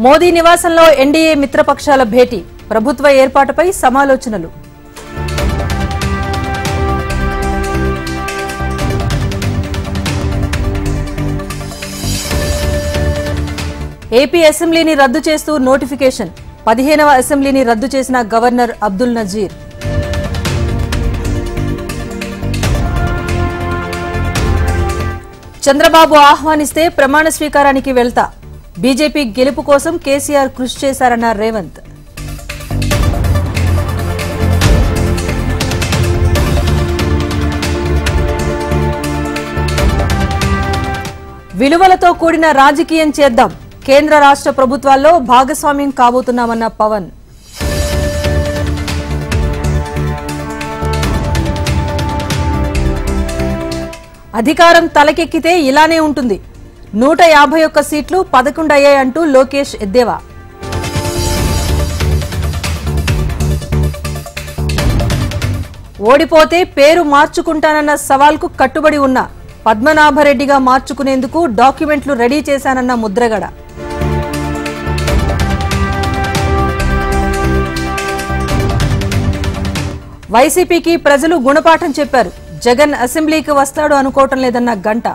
మోదీ నివాసంలో ఎన్డీఏ మిత్రపక్షాల భేటీ, ప్రభుత్వ ఏర్పాటుపై సమాలోచనలు. ఏపీ అసెంబ్లీని రద్దు చేస్తూ నోటిఫికేషన్, 15వ అసెంబ్లీని రద్దు చేసిన గవర్నర్ అబ్దుల్ నజీర్. చంద్రబాబు ఆహ్వానిస్తే ప్రమాణ స్వీకారానికి వెళ్తా, బీజేపీ గెలుపు కోసం కేసీఆర్ కృషి చేశారన్న రేవంత్. విలువలతో కూడిన రాజకీయం చేద్దాం, కేంద్ర రాష్ట్ర ప్రభుత్వాల్లో భాగస్వామ్యం కాబోతున్నామన్న పవన్. అధికారం తలకెక్కితే ఇలానే ఉంటుంది, 151 సీట్లు 11 అయ్యాయంటూ లోకేష్ ఎద్దేవా. ఓడిపోతే పేరు మార్చుకుంటానన్న సవాల్కు కట్టుబడి ఉన్న పద్మనాభరెడ్డిగా మార్చుకునేందుకు డాక్యుమెంట్లు రెడీ చేశానన్న ముద్రగడ. వైసీపీకి ప్రజలు గుణపాఠం చెప్పారు, జగన్ అసెంబ్లీకి వస్తాడు అనుకోవటం లేదన్న గంట.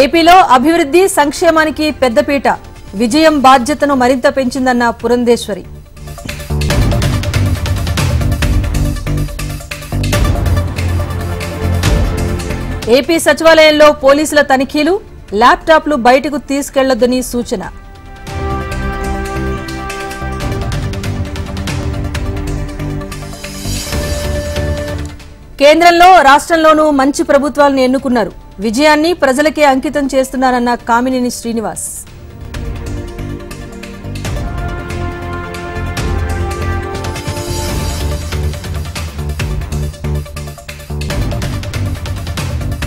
ఏపీలో అభివృద్ధి సంక్షేమానికి పెద్దపీట, విజయం బాధ్యతను మరింత పెంచిందన్న పురంధేశ్వరి. ఏపీ సచివాలయంలో పోలీసుల తనిఖీలు, ల్యాప్టాప్లు బయటకు తీసుకెళ్లొద్దని సూచన. కేంద్రంలో రాష్ట్రంలోనూ మంచి ప్రభుత్వాలను ఎన్నుకున్నారు, విజయాన్ని ప్రజలకే అంకితం చేస్తున్నారన్న కామినేని శ్రీనివాస్.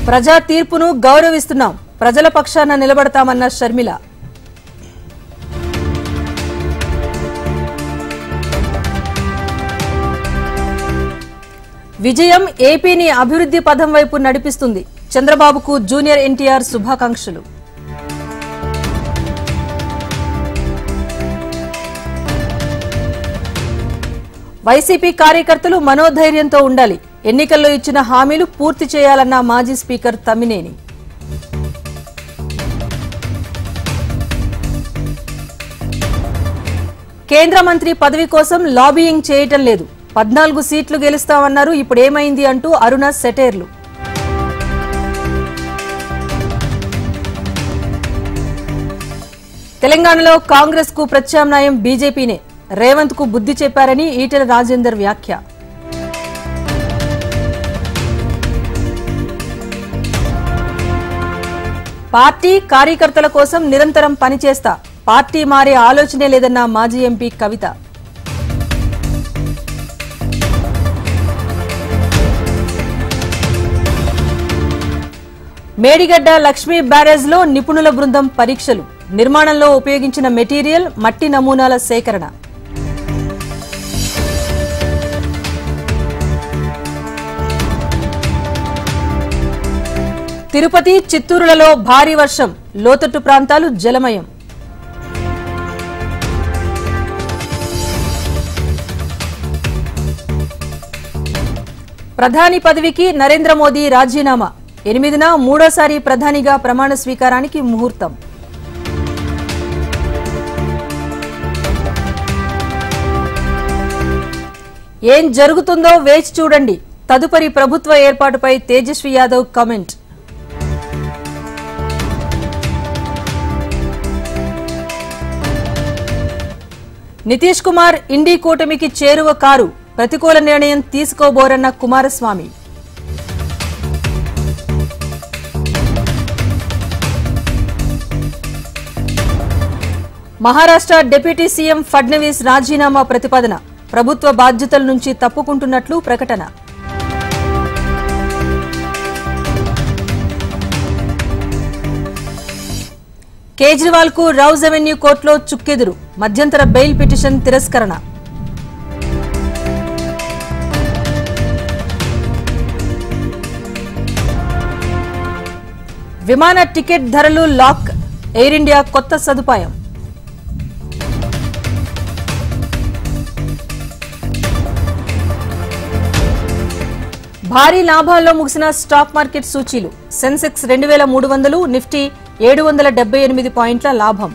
ప్రజా తీర్పును గౌరవిస్తున్నాం, ప్రజల పక్షాన నిలబడతామన్న షర్మిల. విజయం ఏపీని అభివృద్ధి పథం వైపు నడిపిస్తుంది, చంద్రబాబుకు జూనియర్ ఎన్టీఆర్ శుభాకాంక్షలు. వైసీపీ కార్యకర్తలు మనోధైర్యంతో ఉండాలి, ఎన్నికల్లో ఇచ్చిన హామీలు పూర్తి చేయాలన్న మాజీ స్పీకర్ తమ్మినేని. కేంద్ర మంత్రి పదవి కోసం లాబియింగ్ చేయటం లేదు, 14 సీట్లు గెలుస్తామన్నారు, ఇప్పుడేమైంది అంటూ అరుణ సెటైర్లు. తెలంగాణలో కాంగ్రెస్ కు ప్రత్యామ్నాయం బీజేపీనే, రేవంత్ కు బుద్ధి చెప్పారని ఈటెల రాజేందర్ వ్యాఖ్య. పార్టీ కార్యకర్తల కోసం నిరంతరం పనిచేస్తా, పార్టీ మారే ఆలోచనే లేదన్న మాజీ ఎంపీ కవిత. మేడిగడ్డ లక్ష్మీ బ్యారేజ్లో నిపుణుల బృందం పరీక్షలు, నిర్మాణంలో ఉపయోగించిన మెటీరియల్, మట్టి నమూనాల సేకరణ. తిరుపతి, చిత్తూరులలో భారీ వర్షం, లోతట్టు ప్రాంతాలు జలమయం. ప్రధాని పదవికి నరేంద్ర మోదీ రాజీనామా, 8న మూడోసారి ప్రధానిగా ప్రమాణ స్వీకారానికి ముహూర్తం. ఏం జరుగుతుందో వేచి చూడండి, తదుపరి ప్రభుత్వ ఏర్పాటుపై తేజస్వి యాదవ్ కామెంట్. నితీష్ కుమార్ ఇండీ కూటమికి చేరువ కారు, ప్రతికూల నిర్ణయం తీసుకోబోరన్న కుమారస్వామి. మహారాష్ట్ర డిప్యూటీ సీఎం ఫడ్నవీస్ రాజీనామా ప్రతిపాదన, ప్రభుత్వ బాధ్యతల నుంచి తప్పుకుంటున్నట్లు ప్రకటన. కేజ్రీవాల్ కు రౌజ్ అవెన్యూ కోర్టులో చుక్కెదురు, మధ్యంతర బెయిల్ పిటిషన్ తిరస్కరణ. విమాన టికెట్ ధరలు లాక్, ఎయిర్ ఇండియా కొత్త సదుపాయం. భారీ లాభాల్లో ముగిసిన స్టాక్ మార్కెట్ సూచీలు. సెన్సెక్స్ 2300, నిఫ్టీ 778 పాయింట్ల లాభం.